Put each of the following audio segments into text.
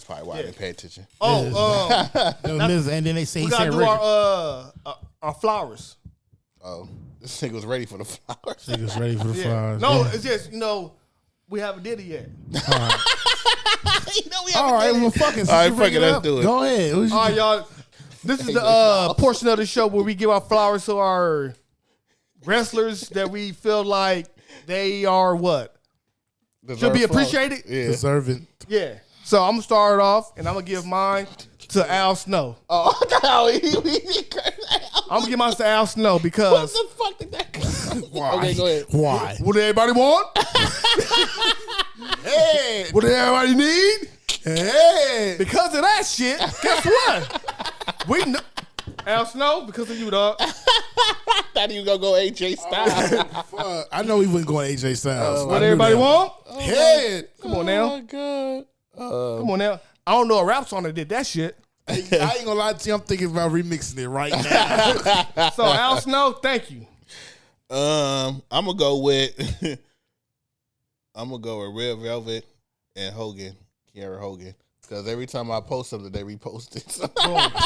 That's probably why I didn't pay attention. Oh, and then they say we he gotta said do our flowers. Oh, this nigga was ready for the flowers. Niggas ready for the flowers. No, it's just we haven't did it yet. All right, well, fucking. All right, fuck it, let's do it. Go ahead. All right, y'all. This is the portion of the show where we give our flowers to our wrestlers that we feel like they are what? Should be appreciated? Yeah. Deserving. Yeah. So I'm going to start off, and I'm going to give mine to Al Snow. Oh, no. I'm going to give mine to Al Snow because... What the fuck did that come? Why? Okay, go ahead. Why? What did everybody want? Hey. What did everybody need? Hey. Because of that shit, guess what? We know... Al Snow, because of you, dog. Thought he was going to go AJ Styles. Fuck. I know he wasn't going AJ Styles. What everybody want? Head. Come on now. Oh, my God. Come on now. I don't know a rap song that did that shit. I ain't gonna lie to you. I'm thinking about remixing it right now. So Al Snow, thank you. I'm gonna go with Red Velvet and Hogan, Kiara Hogan. Because every time I post something, they repost it. So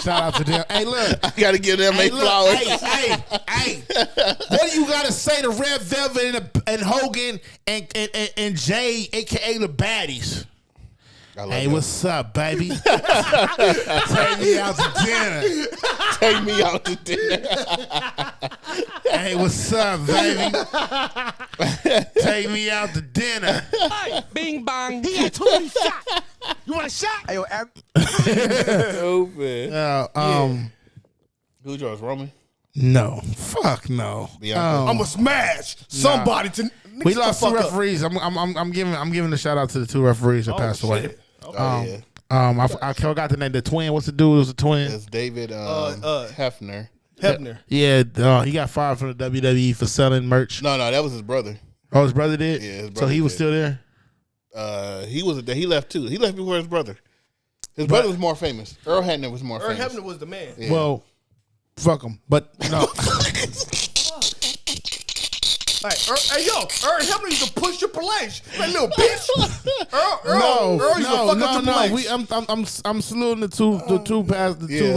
Shout out to them. Hey, look. I gotta give them a flowers. Hey. What do you gotta say to Red Velvet and Hogan and Jay, aka the baddies? Hey, what's up, baby? Take me out to dinner. Take me out to dinner. Hey, what's up, baby? Take me out to dinner. Bing bong. He had 20 shots. You want a shot? Hey, Stupid. Who chose Roman? No. Fuck no. Bianca. I'm gonna smash somebody to. We lost two referees. I'm giving a shout out to the two referees that passed away. Yeah. I forgot the name. The twin. What's the dude? It was a twin. It's David Hefner. Hebner. Yeah, he got fired from the WWE for selling merch. No, that was his brother. Oh, his brother did. Yeah, his brother so he was did. still there. He left too. He left before his brother. His brother was more famous. Earl Hebner was more famous. Earl Hebner was the man. Yeah. Well, fuck him. But no. Earl Hebner used to push Triple H. That little bitch. Earl used to fuck up Triple H. I'm saluting the two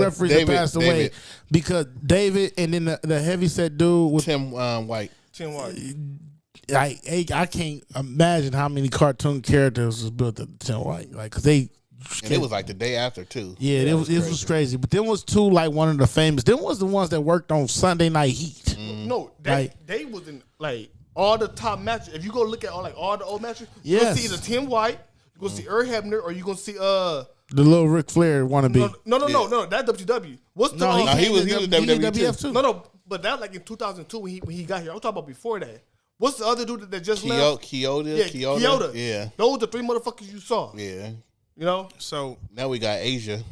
referees that passed away because David and then the heavyset dude with Tim White. Tim White. I can't imagine how many cartoon characters was built up Tim White. Like, cause they. And it was like the day after too. Yeah, it was crazy. But then was two like one of the famous. Then was the ones that worked on Sunday Night Heat. No, they was in like all the top matches. If you go look at all the old matches, you gonna see either Tim White, you gonna see Earl Hebner, or you gonna see the little Ric Flair wannabe. No, that WW. What's the he was WWF too. No, but that like in 2002 when he got here. I'm talking about before that. What's the other dude that just left? Kyoto. Yeah. Those are the three motherfuckers you saw. Yeah. You know? So now we got Asia.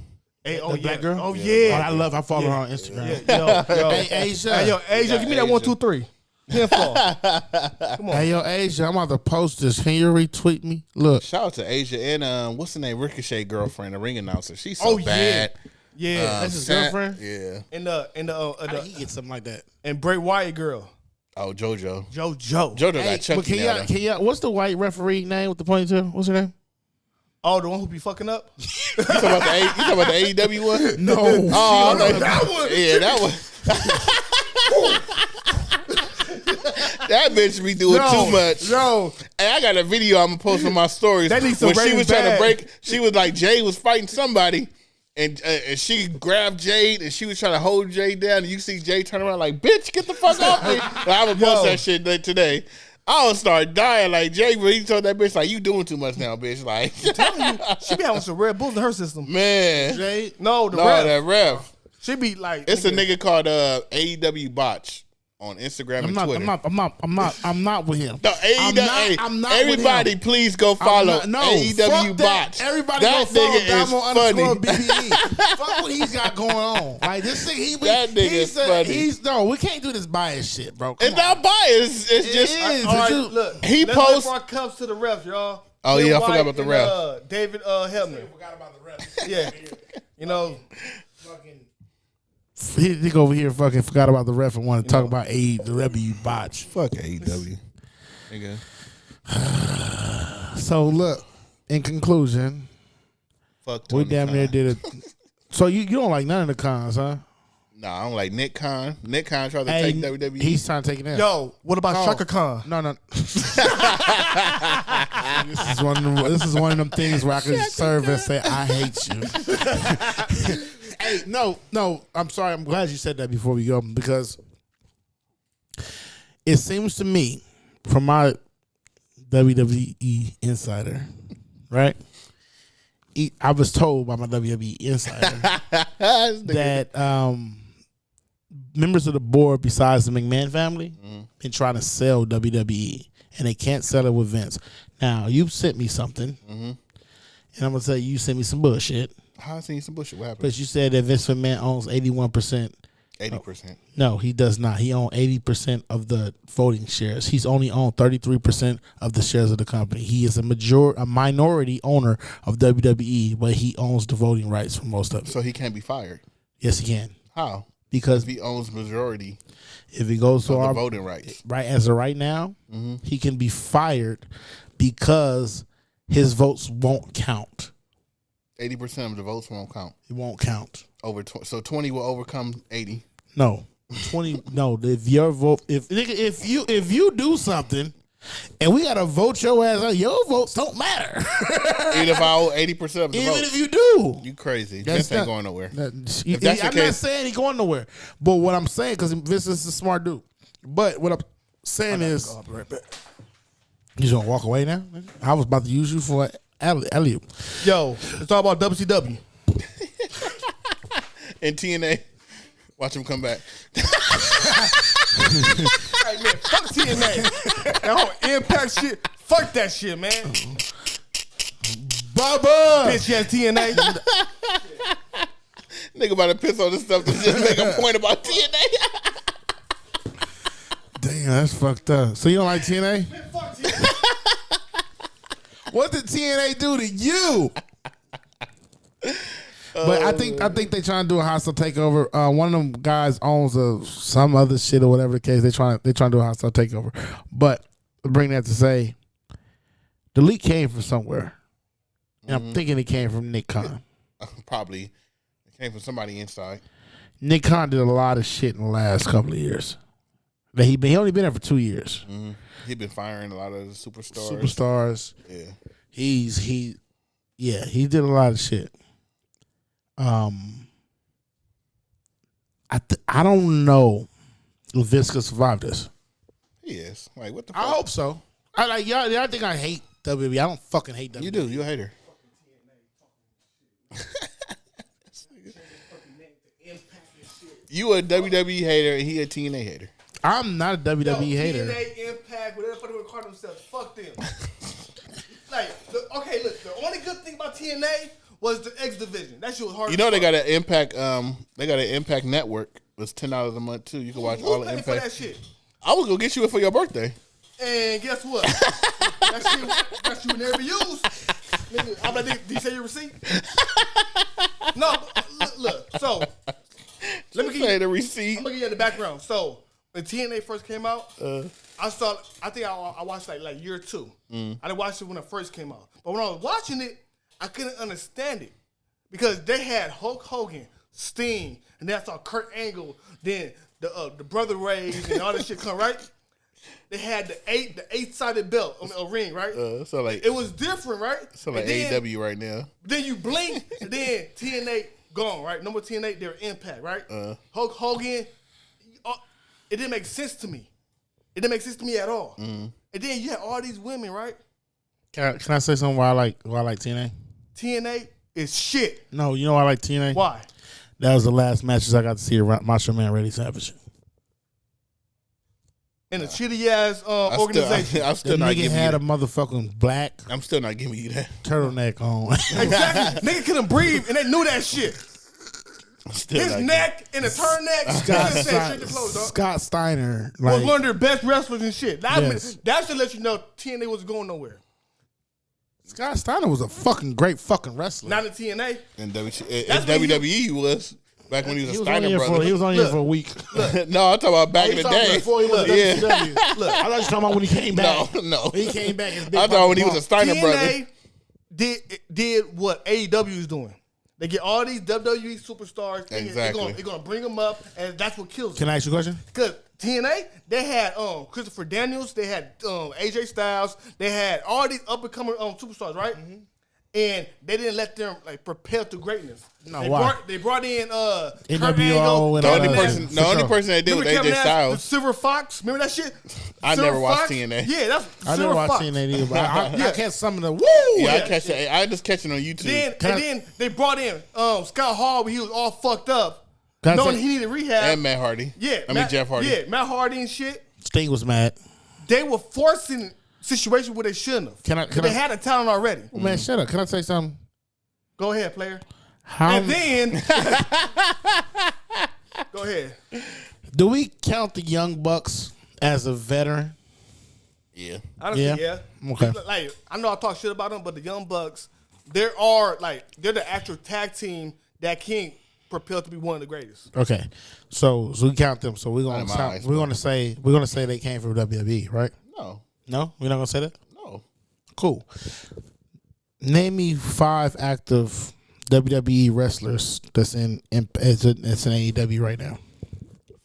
Black girl? Oh, yeah. I follow her on Instagram. Yo. Hey, Asia. Hey, Asia, give me that 1, 2, 3. Pinfall. Come on. Hey, yo, Asia, I'm about to post this. Can you retweet me? Look. Shout out to Asia and what's the name? Ricochet girlfriend, the ring announcer. She's so bad. Yeah. That's his girlfriend? Yeah. And he get something like that. And Bray Wyatt girl. Oh, JoJo. JoJo got Chucky now. Can you, what's the white referee name with the ponytail? What's her name? Oh, the one who be fucking up? You talking about the AEW one? No. Oh, that one. Yeah, that one. That bitch be doing too much. No. Hey, I got a video I'm gonna post on my stories. That needs some when she was trying to break. bag. She was like Jade was fighting somebody, and she grabbed Jade, and she was trying to hold Jade down. And you see Jade turn around like, "Bitch, get the fuck off me!" Like, I'm gonna post that shit today. I would start dying like Jay, but he told that bitch like, "You doing too much now, bitch." Like, I'm telling you, she be having some Red Bulls in her system. man, Jade? No, ref. that ref. She be like, It's a nigga called AEW Botch on Instagram and Twitter. I'm not with him. No, AEW. I'm not everybody, with him. please go follow AEW Botch. Everybody that go follow nigga Domo is funny. _BBE. Fuck what he's got going on. Like this thing, That nigga is funny. No, we can't do this bias shit, bro. Come It's on. not biased. It's just is. all right, you- look, he let's posts- let our cups to the refs, y'all. Oh, Jay yeah, I forgot White about the and, ref. David Hebner. Forgot about the ref. Yeah, you know, He over here fucking forgot about the ref and wanted to talk about AEW Botch. Fuck AEW. Nigga. So look, in conclusion, Fuck We Tony damn near Khan. did it. So you don't like none of the cons, huh? Nah, I don't like Nick Khan. Nick Khan tried to take WWE. He's trying to take it down. Yo, what about Shaka Khan? No. this is one of them things where I can serve and say I hate you. Hey, no. I'm sorry. I'm glad you said that before we go because it seems to me, from my WWE insider, right? I was told by my WWE insider that members of the board, besides the McMahon family, been trying to sell WWE, and they can't sell it with Vince. Now, you sent me something, and I'm going to tell you sent me some bullshit. How I seen some bullshit? What happened? Because you said that Vince McMahon owns 81%. 80%. No, he does not. He owns 80% of the voting shares. He's only owned 33% of the shares of the company. He is a minority owner of WWE, but he owns the voting rights for most of it. So he can't be fired. Yes, he can. How? Because If he owns majority if he goes to of the our voting rights. right as of right now, he can be fired because his votes won't count. 80% of the votes won't count. It won't count. So 20 will overcome 80. No, 20. No, if your vote, if you do something, and we gotta vote your ass out, your votes don't matter. Even if I owe 80% of the Even votes. if you do, You crazy. That's Vince ain't not- going nowhere. that's If that's the I'm not case- saying he going nowhere, but what I'm saying, because Vince is a smart dude. But what I'm saying is, he's gonna walk away now. I was about to use you for alley-oop. Yo, it's all about WCW. And TNA, watch him come back. Hey man, fuck TNA. That whole Impact shit. Fuck that shit, man. Bubba, Bitch, yeah, TNA. Nigga about to piss on this stuff to just make a point about TNA. damn, that's fucked up. So you don't like TNA? What did TNA do to you? But I think they trying to do a hostile takeover. One of them guys owns some other shit or whatever the case. They trying to do a hostile takeover. But to bring that to say, the leak came from somewhere, and I'm thinking it came from Nick Khan. Probably. It came from somebody inside. Nick Khan did a lot of shit in the last couple of years. But he only been there for 2 years. He been firing a lot of superstars. Superstars. Yeah. He did a lot of shit. I don't know if Vince could survive this. He is. Like, what the fuck? I hope so. I like y'all. I think I hate WWE. I don't fucking hate WWE. You do. You a hater. You a WWE hater and he a TNA hater. I'm not a WWE hater. TNA, Impact, whatever the fuck they want to call themselves. Fuck them. Look, the only good thing about TNA was the X division. That shit was hard. You know they got an Impact. They got an Impact network. It's $10 a month too. You can watch all the paid Impact. for that shit? I was gonna get you it for your birthday. And guess what? that shit would never be used. Nigga, I'm like, did you say your receipt? No, look. So let me give you the receipt. I'm gonna give you the background. So when TNA first came out, I think I watched like year two. I didn't watch it when it first came out, but when I was watching it, I couldn't understand it because they had Hulk Hogan, Sting, and then I saw Kurt Angle, then the Brother Rays and all that shit come right. They had the eight-sided belt on the ring, right? So like it was different, right? So like AEW right now. Then you blink, and then TNA gone, right? No more TNA, they're Impact, right? Hulk Hogan, it didn't make sense to me. It didn't make sense to me at all. And then you had all these women, right? Can I say something why I like TNA? TNA is shit. No, you know why I like TNA? Why? That was the last matches I got to see around Macho Man Randy Savage. In a shitty ass organization. I'm still The not nigga giving had you a motherfucking black I'm still not giving you that. turtleneck on. Exactly. Nigga couldn't breathe, and they knew that shit. Still His not neck and the turtleneck. Straight to close, dog. Scott Steiner. Was Like, one of their best wrestlers and shit. Yes. That should let you know TNA wasn't going nowhere. Scott Steiner was a fucking great fucking wrestler. Not in TNA. And That's WWE he was back when he was He a was Steiner only here brother. for, he was only here for a week. No, I'm talking about back in the day. Before he was Yeah. WCW. Look, I thought you talking about when he came back. No. He came back as big. I thought when he was a Papa Steiner brother. TNA did what AEW is doing. They get all these WWE superstars. Exactly. They're gonna bring them up, and that's what kills them. Can I ask you a question? Because TNA, they had Christopher Daniels, they had AJ Styles, they had all these up and coming superstars, right? Mm-hmm. And they didn't let them like propel to greatness. No, why? They brought in NWO Angle, and The all only that. person that did was AJ The Styles. Silver Fox, remember that shit? I Silver never watched Fox? TNA. Yeah, that's I Silver never watched Fox. TNA either, but I catch some of the woo. Yeah, I catch it. I just catch it on YouTube. Then they brought in Scott Hall when he was all fucked up, Can I knowing say- he needed rehab. And Matt Hardy. Yeah, Jeff Hardy. Yeah, Matt Hardy and shit. Sting was mad. They were forcing situations where they shouldn't have. Can they I- had a talent already. Oh, man, shut up. Can I say something? Go ahead, player. How And then go ahead. do we count the Young Bucks as a veteran? Yeah. Honestly, Yeah. yeah. Okay. Like I know I talk shit about them, but the Young Bucks, they're the actual tag team that can propel to be one of the greatest. Okay, so we count them. So we're Not in my gonna eyes, we're gonna say they came from WWE, right? No. No, we're not gonna say that. No. Cool. Name me 5 active WWE wrestlers that's in AEW right now.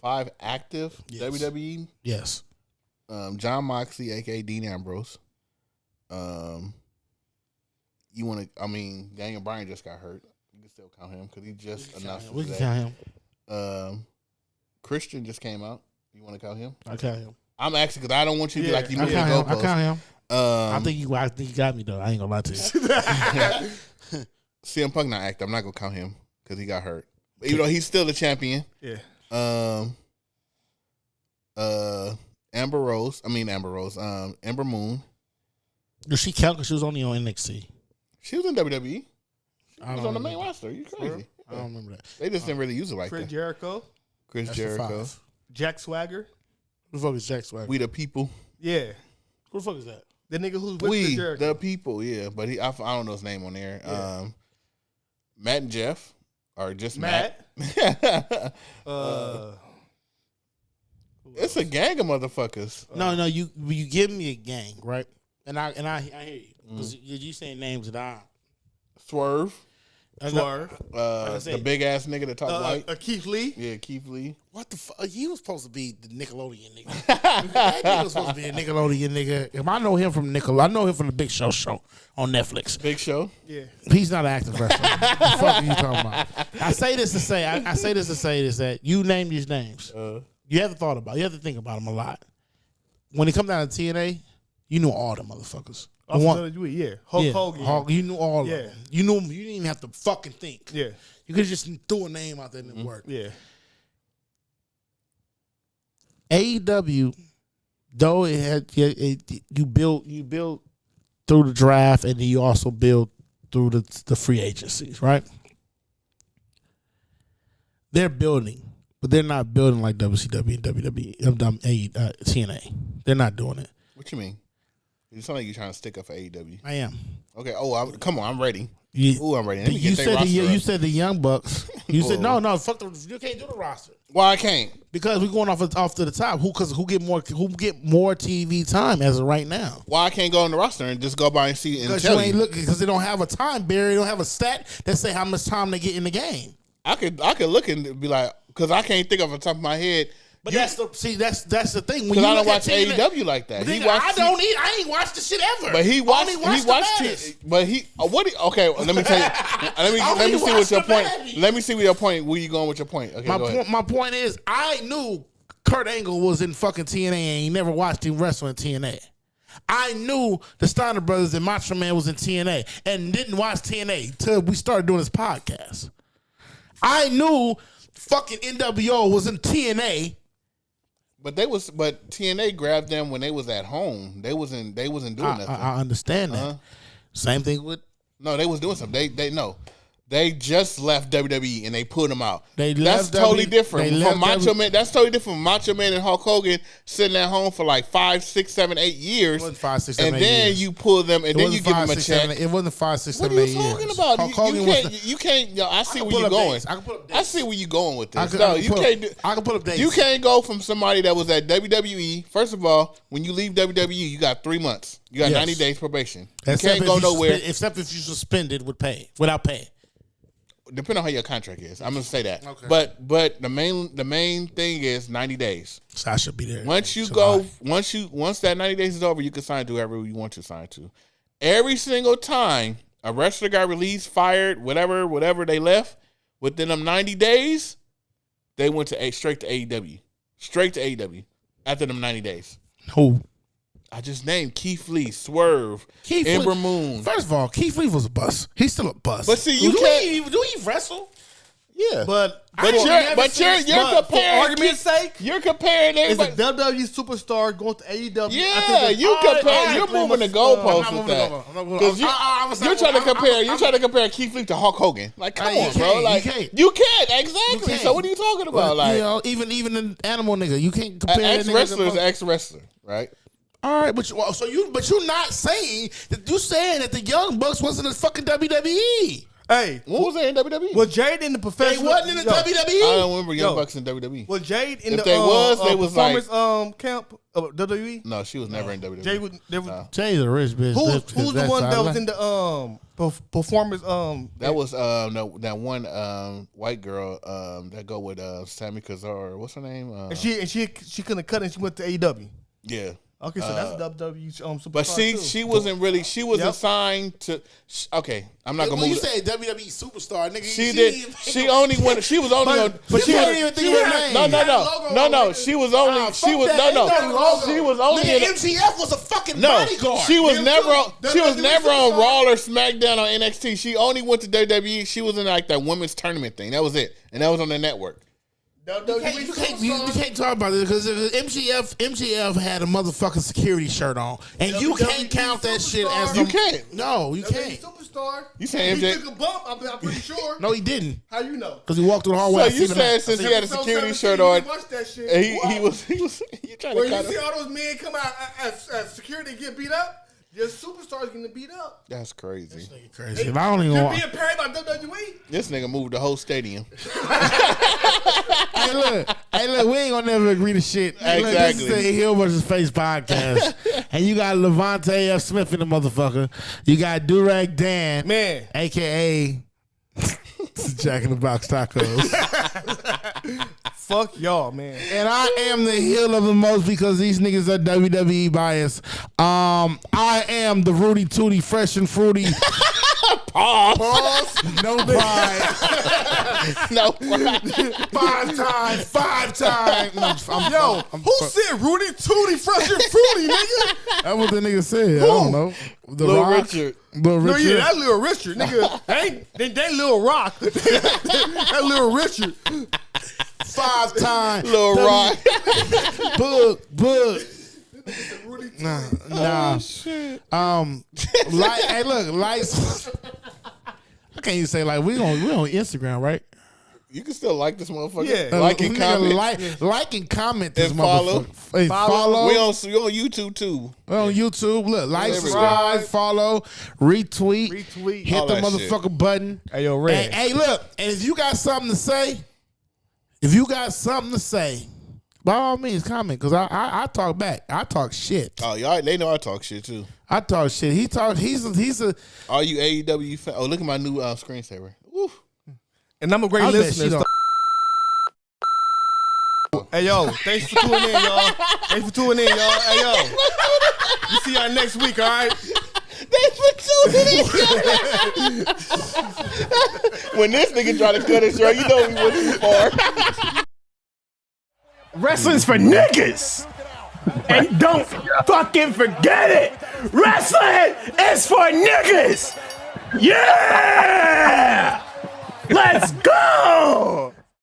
5 active Yes. WWE. Yes. John Moxley, aka Dean Ambrose. You want to? I mean, Daniel Bryan just got hurt. You can still count him because he just announced it We can today. count him. Christian just came out. You want to count him? I count him. I'm asking because I don't want you to be like you I moving the count him. I goalposts. count him. I Um, think you got me though. I ain't gonna lie to you. CM Punk not active. I'm not gonna count him because he got hurt. But even though he's still the champion. Yeah. Amber Rose. Ember Moon. Does she count because she was only on NXT? She was in WWE. She I was don't on the main remember. roster. You crazy? I don't remember that. They just didn't really use it like Chris that. Jericho, Chris That's the Jericho. 5. Jack Swagger. Who the fuck is Jack Swagger? We the people. Yeah. Who the fuck is that? The nigga who's with Chris We Jericho. the people. Yeah, but I don't know his name on there. Yeah. Matt and Jeff, or just Matt. Matt. Uh, It's a gang of motherfuckers. No, you give me a gang, right? And I hear you because you saying names that I Swerve. Swerve. I said- The big ass nigga that talk white. Keith Lee. Yeah, Keith Lee. What the fuck? He was supposed to be the Nickelodeon nigga. That nigga was supposed to be a Nickelodeon nigga. If I know him from I know him from the Big Show on Netflix. Big Show. Yeah. He's not an active wrestler. What the fuck are you talking about? I say this to say that you name these names. You have to think about them a lot. When it comes down to TNA, you knew all them motherfuckers. Yeah. Hulk Hogan. You knew all Yeah. of them. You knew them. You didn't even have to fucking think. Yeah. You could just throw a name out there and it worked. Yeah. AEW, though it had you built through the draft and then you also built through the free agencies, right? They're building, but they're not building like WCW and WWE, TNA. They're not doing it. What you mean? You sound like you're trying to stick up for AEW. I am. Okay. Oh, come on. I'm ready. You, I'm ready. Let me you get their roster you up. said the Young Bucks. You said no. Fuck you can't do the roster Why I can't? because we're going off to the top. Who get more TV time as of right now? Why I can't go on the roster and just go by and see and Because tell you ain't looking because they don't have a time barrier. They don't have a stat that say how much time they get in the game. I could look and be like, because I can't think off the top of my head. But that's the thing. When Because you I don't look watch at TNA, AEW like that. Nigga, I ain't watched the shit ever. But he watched. Only He watched. the baddest. But he. What? Okay. Let me tell you. Let me see what your point. Let me see what your point. Where you going with your point? Okay. Go ahead. My point is, I knew Kurt Angle was in fucking TNA and he never watched him wrestle in TNA. I knew the Steiner Brothers and Macho Man was in TNA and didn't watch TNA till we started doing this podcast. I knew fucking NWO was in TNA. But TNA grabbed them when they was at home. They wasn't doing nothing. I understand that. Same thing with No, they was doing something. They no. They just left WWE and they put them out. That's totally different from Macho WWE. Man. That's totally different from Macho Man and Hulk Hogan sitting at home for like 5, 6, 7, 8 years. It wasn't 5, 6, 7, and 8 then years. you pull them and then you give them a 6, check. 7, it wasn't 5, 6, What 7, are 8 you years. talking about? Hulk Hogan You can't. Yo, I see where you're up going. dates. I can put up dates. I see where you're going with this. I can put up dates. You can't go from somebody that was at WWE. First of all, when you leave WWE, you got 3 months. You got 90 days probation. You can't go nowhere. Except if you suspended without pay. Depending on how your contract is, I'm gonna say that. Okay. But the main thing is 90 days. So I should be there. Once that 90 days is over, you can sign to whoever you want to sign to. Every single time a wrestler got released, fired, whatever they left, within them 90 days, they went to straight to AEW. Straight to AEW after them 90 days. Who? I just named Keith Lee, Swerve, Ember Moon. First of all, Keith Lee was a bust. He's still a bust. But see, do he wrestle? Yeah, but you're comparing. For argument's sake, you're comparing is a everybody. WWE superstar going to AEW? Yeah, you're moving the goalposts with that. You're trying to compare Keith Lee to Hulk Hogan. Like, come on, bro. Like, you can't exactly. So what are you talking about? Like, even an animal nigga, you can't compare. Ex-wrestler is ex-wrestler, right? All right, but you're not saying that the Young Bucks wasn't a fucking WWE. Hey, what was they in WWE? Was Jade in the professional? They wasn't in the WWE. I don't remember Young Bucks in WWE. Was Jade in if the they was performance camp of WWE? No, she was never in WWE. Jay's a rich bitch. Who's the one that was in the performance? That was that one white girl that go with Sammy Kazar. What's her name? And she couldn't cut and she went to AEW. Yeah. Okay, so that's WWE superstar. But she wasn't really. She was assigned to. Okay, I'm not gonna move. You say WWE superstar, nigga. She did. She only went. She was only on. But she didn't even think of her name. No. She was only. She was no. She was only. MTF was a fucking bodyguard. She was never. She was never on Raw or SmackDown or NXT. She only went to WWE. She was in like that women's tournament thing. That was it, and that was on the network. You can't talk about it because MGF had a motherfucking security shirt on, and you can't count that shit as you can't. No, you can't. Superstar. You saying MJ? He took a bump. I'm pretty sure. No, he didn't. How you know? Because he walked through the hallway. So you said since he had a security shirt on, watch that shit. He was. You trying to? You see all those men come out as security get beat up. Just superstars getting beat up. That's crazy. Crazy. If I don't even You're being paid by WWE. This nigga moved the whole stadium. Hey, look, we ain't gonna never agree to shit. Exactly. Look, this is the Hill vs. Face podcast, and you got Lavonte F. Smith in the motherfucker. You got Durag Dan, man, aka Jack in the Box Tacos. Fuck y'all, man. And I am the heel of the most because these niggas are WWE biased. I am the Rudy Tooty, fresh and fruity. Pause. No pride. No pride. Five times. Who said Rudy Tooty, fresh and fruity, nigga? That's what the nigga said. I don't know. Lil Richard. Lil Richard. No, yeah, that's Lil Richard, nigga. They Lil Rock. That Lil Richard. 5 times. Lil Rock. Book. Nah. Oh, shit. Hey, look, lights. I can't even say like we on Instagram, right? You can still like this motherfucker. Yeah. Like and comment. Like and comment this And follow. motherfucker. Hey, follow. We on YouTube too. We're on YouTube. Look, like, subscribe, follow, retweet, hit all the that motherfucker shit. button. Hey, yo, Red. And, hey, look, and if you got something to say, by all means, comment, because I talk back. I talk shit. Oh, y'all, they know I talk shit too. I talk shit. He's a. All you AEW fans. Oh, look at my new screensaver. Woo. And I'm a great listener. Hey, yo, thanks for tuning in, y'all. Hey, yo. You see y'all next week, all right? Thanks for tuning in. When this nigga try to cut his shirt, you know he went too far. Wrestling's for niggas. And don't fucking forget it. Wrestling is for niggas. Yeah! Let's go!